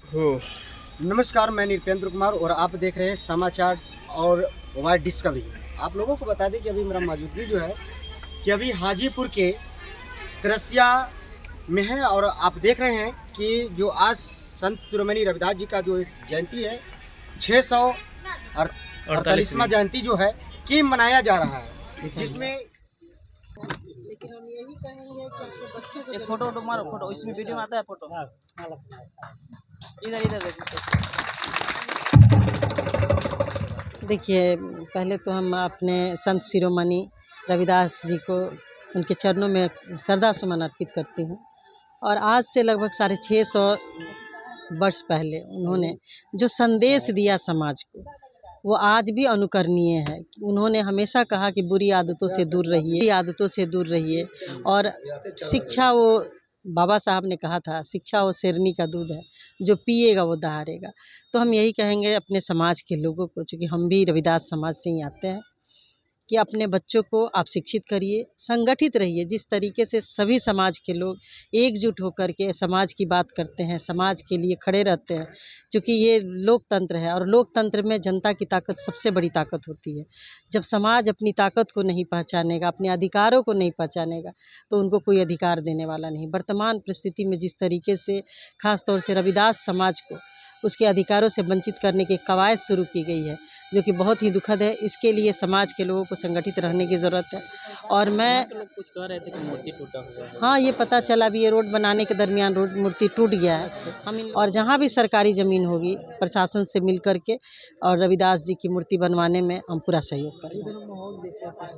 हो। नमस्कार, मैं निरपेंद्र कुमार और आप देख रहे हैं समाचार और वाइड डिस्कवरी। आप लोगों को बता दें कि अभी मेरा मौजूदगी जो है कि अभी हाजीपुर के तिरसिया में है और आप देख रहे हैं कि जो आज संत शिरोमणि रविदास जी का जो जयंती है 648वां जयंती जो है कि मनाया जा रहा है, जिसमें लेकिन हम यही कहेंगे कि अपने बच्चों को एक फोटो मारो, फोटो इसमें वीडियो में आता है फोटो। इधर इधर देखिए, पहले तो हम अपने संत शिरोमणि रविदास जी को उनके चरणों में श्रद्धा सुमन अर्पित करती हूँ। और आज से लगभग 650 वर्ष पहले उन्होंने जो संदेश दिया समाज को, वो आज भी अनुकरणीय है। उन्होंने हमेशा कहा कि बुरी आदतों से दूर रहिए और शिक्षा, वो बाबा साहब ने कहा था, शिक्षा वो शेरनी का दूध है, जो पिएगा वो दहाड़ेगा। तो हम यही कहेंगे अपने समाज के लोगों को, चूँकि हम भी रविदास समाज से ही आते हैं, कि अपने बच्चों को आप शिक्षित करिए, संगठित रहिए। जिस तरीके से सभी समाज के लोग एकजुट होकर के समाज की बात करते हैं, समाज के लिए खड़े रहते हैं, क्योंकि ये लोकतंत्र है और लोकतंत्र में जनता की ताकत सबसे बड़ी ताकत होती है। जब समाज अपनी ताकत को नहीं पहचानेगा, अपने अधिकारों को नहीं पहचानेगा, तो उनको कोई अधिकार देने वाला नहीं। वर्तमान परिस्थिति में जिस तरीके से खास तौर से रविदास समाज को उसके अधिकारों से वंचित करने की कवायद शुरू की गई है, जो कि बहुत ही दुखद है। इसके लिए समाज के लोगों को संगठित रहने की ज़रूरत है। और मैं लोग कुछ कह रहे थे कि मूर्ति टूटा हुआ है। हाँ, ये पता चला अभी ये रोड बनाने के दरमियान रोड मूर्ति टूट गया है। और जहाँ भी सरकारी ज़मीन होगी, प्रशासन से मिल कर के और रविदास जी की मूर्ति बनवाने में हम पूरा सहयोग करेंगे।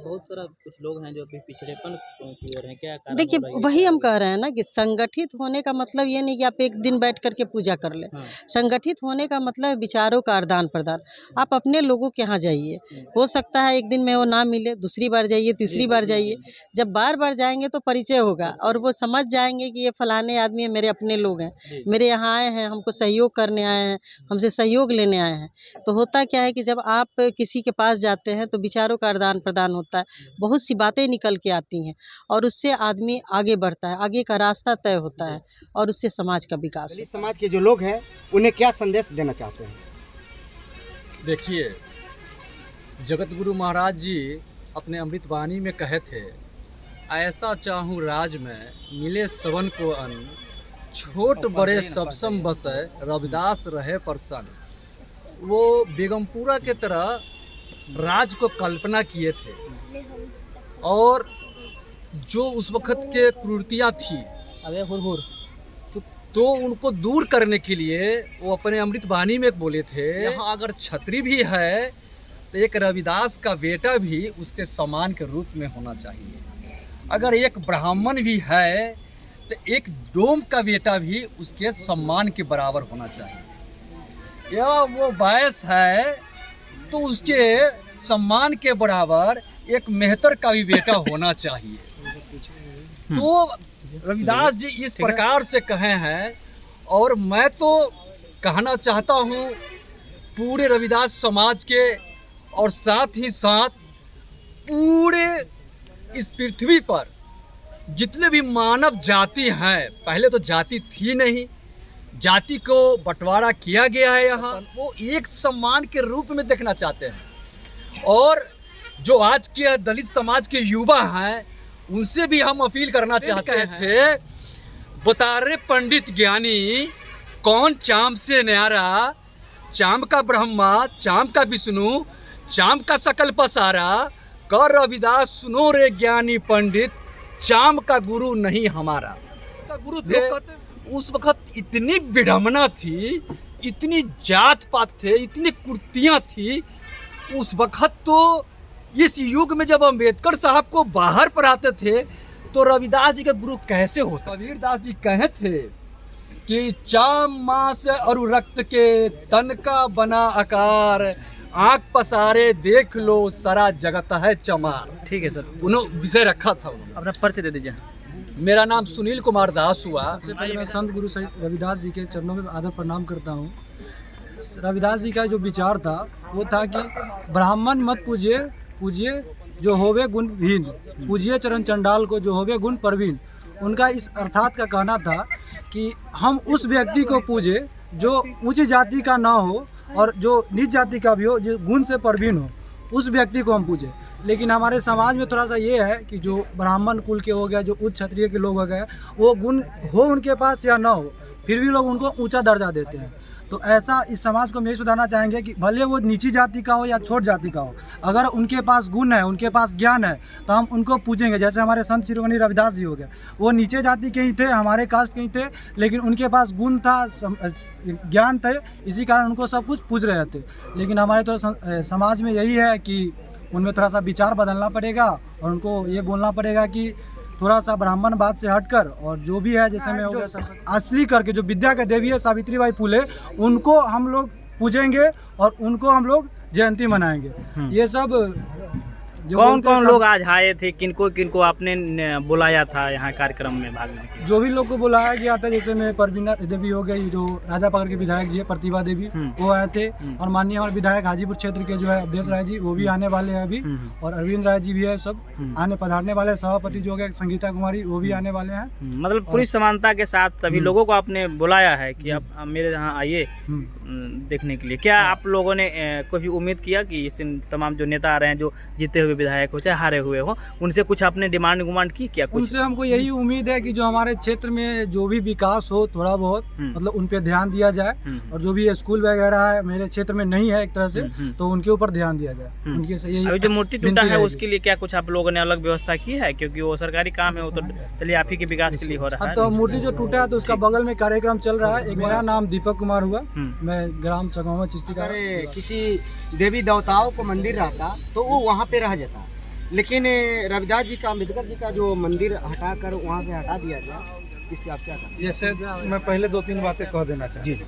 बहुत सारा कुछ लोग हैं जो अभी पिछड़ेपन की ओर हैं, क्या कारण देखिए, हो रहा है? वही हम कह रहे हैं ना कि संगठित होने का मतलब ये नहीं कि आप एक दिन बैठ करके पूजा कर लें। संगठित होने का मतलब विचारों का आदान प्रदान। आप अपने लोगों के यहाँ जाइए, हो सकता है एक दिन में वो ना मिले, दूसरी बार जाइए, तीसरी बार जाइए। जब बार बार जाएंगे तो परिचय होगा और वो समझ जाएंगे कि ये फलाने आदमी मेरे अपने लोग हैं, मेरे यहाँ आए हैं, हमको सहयोग करने आए हैं, हमसे सहयोग लेने आए हैं। तो होता क्या है कि जब आप किसी के पास जाते हैं तो विचारों का आदान प्रदान होता है, बहुत सी बातें निकल के आती हैं और उससे आदमी आगे बढ़ता है, आगे का रास्ता तय होता है और उससे समाज का विकास होता है। समाज के जो लोग हैं उन्हें क्या संदेश देना चाहते हैं? देखिए, जगत गुरु महाराज जी अपने अमृतवाणी में कहे थे, ऐसा चाहूँ राज में मिले सबन को अन्न, छोट बड़े सब सम बसे रविदास रहे प्रसन्न। वो बेगमपुरा के तरह राज को कल्पना किए थे और जो उस वक्त के क्रूरतियाँ थी तो उनको दूर करने के लिए वो अपने अमृतवाणी में बोले थे, यहाँ अगर छतरी भी है तो एक रविदास का बेटा भी उसके समान के रूप में होना चाहिए। अगर एक ब्राह्मण भी है तो एक डोम का बेटा भी उसके सम्मान के बराबर होना चाहिए। या वो बैस है तो उसके सम्मान के बराबर एक मेहतर का भी बेटा होना चाहिए। तो रविदास जी इस प्रकार से कहे हैं और मैं तो कहना चाहता हूँ पूरे रविदास समाज के और साथ ही साथ पूरे इस पृथ्वी पर जितने भी मानव जाति हैं, पहले तो जाति थी नहीं, जाति को बंटवारा किया गया है, यहाँ वो एक सम्मान के रूप में देखना चाहते हैं। और जो आज के दलित समाज के युवा हैं उनसे भी हम अपील करना चाहते थे, बता रहे पंडित ज्ञानी कौन चाम से न्यारा, चाम का ब्रह्मा, चाम का विष्णु, चाम का सकल पसारा, कर रविदास सुनो रे ज्ञानी पंडित, चाम का गुरु नहीं हमारा। का गुरु थे। उस वक्त इतनी विडम्बना थी, इतनी जात पात थे, इतनी कुर्तियाँ थी उस वक्त। तो इस युग में जब अम्बेडकर साहब को बाहर पढ़ाते थे तो रविदास जी का गुरु कैसे हो सकते? कबीरदास जी कहे थे कि चाम मांस और रक्त के तन का बना आकार, आँख पसारे देख लो सारा जगत है चमार। ठीक है सर, उन्होंने विषय रखा था। अपना परिचय दे दीजिए। मेरा नाम सुनील कुमार दास हुआ। सबसे पहले मैं संत गुरु सहित रविदास जी के चरणों में आदर प्रणाम करता हूँ। रविदास जी का जो विचार था वो था कि ब्राह्मण मत पूजिए जो होवे गुणहीन, पूजिए चरण चंडाल को जो होवे गुण परवीन। उनका इस अर्थात का कहना था कि हम उस व्यक्ति को पूजे जो ऊंची जाति का ना हो और जो नीच जाति का भी हो, जो गुण से परवीन हो, उस व्यक्ति को हम पूजें। लेकिन हमारे समाज में थोड़ा सा ये है कि जो ब्राह्मण कुल के हो गए, जो उच्च क्षत्रिय के लोग हो गए, वो गुण हो उनके पास या ना हो, फिर भी लोग उनको ऊंचा दर्जा देते हैं। तो ऐसा इस समाज को हम यही सुधारना चाहेंगे कि भले वो नीची जाति का हो या छोट जाति का हो, अगर उनके पास गुण है, उनके पास ज्ञान है, तो हम उनको पूजेंगे। जैसे हमारे संत शिरोमणि रविदास जी हो गए, वो नीचे जाति के ही थे, हमारे कास्ट के ही थे, लेकिन उनके पास गुण था, ज्ञान थे, इसी कारण उनको सब कुछ पूज रहे थे। लेकिन हमारे तो समाज में यही है कि उनमें थोड़ा सा विचार बदलना पड़ेगा और उनको ये बोलना पड़ेगा कि थोड़ा सा ब्राह्मणवाद से हटकर और जो भी है, जैसे मैं हो गया असली करके जो विद्या के देवी है सावित्रीबाई फुले, उनको हम लोग पूजेंगे और उनको हम लोग जयंती मनाएंगे। ये सब कौन कौन लोग आज आए थे, किनको किनको आपने बुलाया था यहाँ कार्यक्रम में भाग लेने के लिए? जो भी लोग को बुलाया गया था, जैसे में परवीना देवी हो गई, जो राजापगड़ के विधायक जी है प्रतिभा देवी, वो आए थे, और माननीय हमारे विधायक हाजीपुर क्षेत्र के जो है अवधेश राय जी, वो भी आने वाले हैं अभी, और अरविंद राय जी भी है, सब आने पधारने वाले। सभापति जो है संगीता कुमारी, वो भी आने वाले हैं। मतलब पूरी समानता के साथ सभी लोगों को आपने बुलाया है कि आप मेरे यहाँ आइए देखने के लिए। क्या आप लोगों ने कोई उम्मीद किया कि इस तमाम जो नेता आ रहे हैं, जो जीते हुए विधायक हो चाहे हारे हुए हो, उनसे कुछ आपने डिमांड की क्या? कुछ उनसे हमको यही उम्मीद है कि जो हमारे क्षेत्र में जो भी विकास हो थोड़ा बहुत, मतलब उन पे ध्यान दिया जाए, और जो भी स्कूल वगैरह है मेरे क्षेत्र में नहीं है एक तरह से, तो उनके ऊपर ध्यान दिया जाए। उनके से यही। अभी जो मूर्ति टूटा है उसके लिए क्या कुछ आप लोगों ने अलग व्यवस्था की है? क्योंकि वो सरकारी काम है, वो तो चलिए आप ही के विकास के लिए हो रहा है। तो मूर्ति जो टूटा है तो उसका बगल में कार्यक्रम चल रहा है। एक मेरा नाम दीपक कुमार हुआ, मैं ग्राम चकौवा चिश्ती का। किसी देवी देवताओं को मंदिर रहता तो वो वहाँ पे रह जाता, लेकिन रविदास जी का, अम्बेडकर जी का जो मंदिर हटाकर वहाँ से हटा दिया गया, इस पे आप क्या कहें? जैसे मैं पहले 2-3 बातें कह देना चाहता हूँ। जी,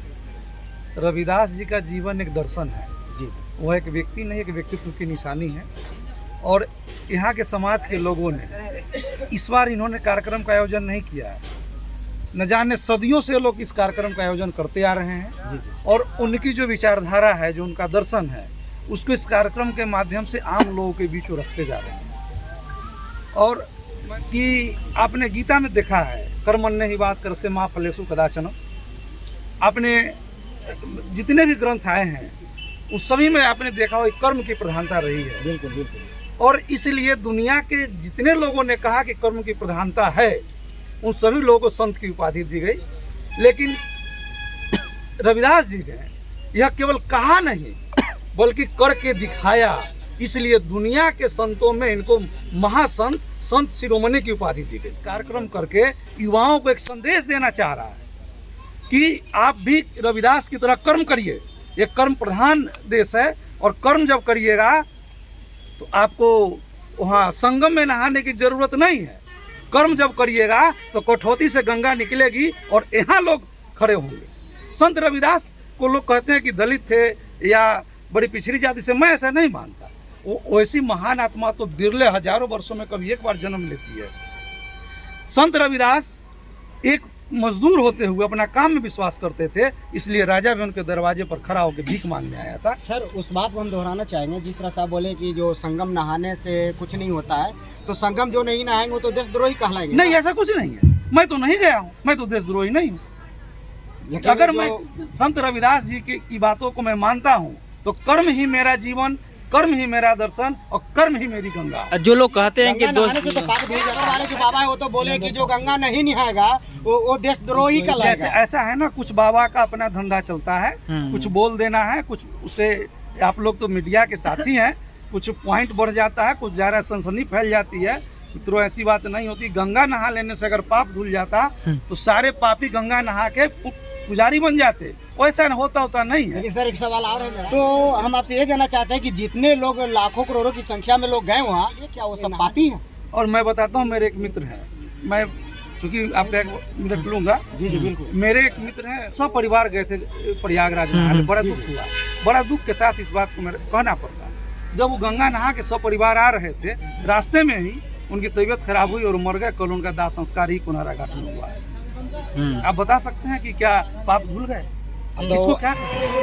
रविदास जी का जीवन एक दर्शन है। जी, वह एक व्यक्ति नहीं, एक व्यक्तित्व की निशानी है। और यहाँ के समाज के लोगों ने इस बार इन्होंने कार्यक्रम का आयोजन नहीं किया है, न जाने सदियों से लोग इस कार्यक्रम का आयोजन करते आ रहे हैं। और उनकी जो विचारधारा है, जो उनका दर्शन है, उसको इस कार्यक्रम के माध्यम से आम लोगों के बीच रखते जा रहे हैं। और कि आपने गीता में देखा है, कर्मण्य ही बात कर से माँ फलेषु कदाचन। आपने जितने भी ग्रंथ आए हैं उस सभी में आपने देखा हो कर्म की प्रधानता रही है। बिल्कुल बिल्कुल। और इसलिए दुनिया के जितने लोगों ने कहा कि कर्म की प्रधानता है, उन सभी लोगों को संत की उपाधि दी गई। लेकिन रविदास जी ने यह केवल कहा नहीं बल्कि करके दिखाया, इसलिए दुनिया के संतों में इनको महासंत, संत शिरोमणि की उपाधि दी गई। कार्यक्रम करके युवाओं को एक संदेश देना चाह रहा है कि आप भी रविदास की तरह कर्म करिए। ये कर्म प्रधान देश है, और कर्म जब करिएगा तो आपको वहाँ संगम में नहाने की जरूरत नहीं है। कर्म जब करिएगा तो कठौती से गंगा निकलेगी और यहाँ लोग खड़े होंगे। संत रविदास को लोग कहते हैं कि दलित थे या बड़ी पिछड़ी जाति से, मैं ऐसा नहीं मानता। वो ऐसी महान आत्मा तो बिरले हजारों वर्षों में कभी एक बार जन्म लेती है। संत रविदास एक मजदूर होते हुए अपना काम में विश्वास करते थे, इसलिए राजा भी उनके दरवाजे पर खड़ा होकर भीख मांगने आया था। सर, उस बात को हम दोहराना चाहेंगे, जिस तरह से आप बोले कि जो संगम नहाने से कुछ नहीं होता है, तो संगम जो नहीं नहाएंगे वो तो देशद्रोही कहलाएंगे। नहीं, ऐसा कुछ नहीं है। मैं तो नहीं गया हूँ, मैं तो देशद्रोही नहीं हूँ। अगर मैं संत रविदास जी की बातों को मैं मानता हूँ तो कर्म ही मेरा जीवन, कर्म ही मेरा दर्शन और कर्म ही मेरी गंगा। जो लोग कहते हैं कि दोस्त से तो पाप धुल जाता, हमारे जो बाबा है वो तो बोले कि जो गंगा नहीं नहाएगा वो देशद्रोही कहलाएगा। ऐसा है ना, कुछ बाबा का अपना धंधा चलता है, कुछ बोल देना है, कुछ उसे आप लोग तो मीडिया के साथी हैं, कुछ पॉइंट बढ़ जाता है, कुछ ज़्यादा सनसनी फैल जाती है। मित्रों, ऐसी बात नहीं होती। गंगा नहा लेने से अगर पाप धुल जाता तो सारे पापी गंगा नहा के पुजारी बन जाते, वैसा होता नहीं है। लेकिन सर, एक सवाल और है मेरा, तो हम आपसे ये जानना चाहते हैं कि जितने लोग लाखों करोड़ों की संख्या में लोग गए वहाँ, क्या वो सब पापी हैं? और मैं बताता हूँ, मेरे एक मित्र हैं, मैं चूँकि आपका एक मिनट लूँगा। जी बिल्कुल। मेरे एक मित्र हैं, सब परिवार गए थे प्रयागराज नहाने। बड़ा दुख हुआ, बड़ा दुख के साथ इस बात को मेरे कहना पड़ता। जब वो गंगा नहा के सब परिवार आ रहे थे, रास्ते में ही उनकी तबीयत खराब हुई और मर गए। कल उनका दाह संस्कार ही कुनारा घाट में हुआ है। आप बता सकते हैं कि क्या पाप धुल गए? इसको क्या कहते हैं?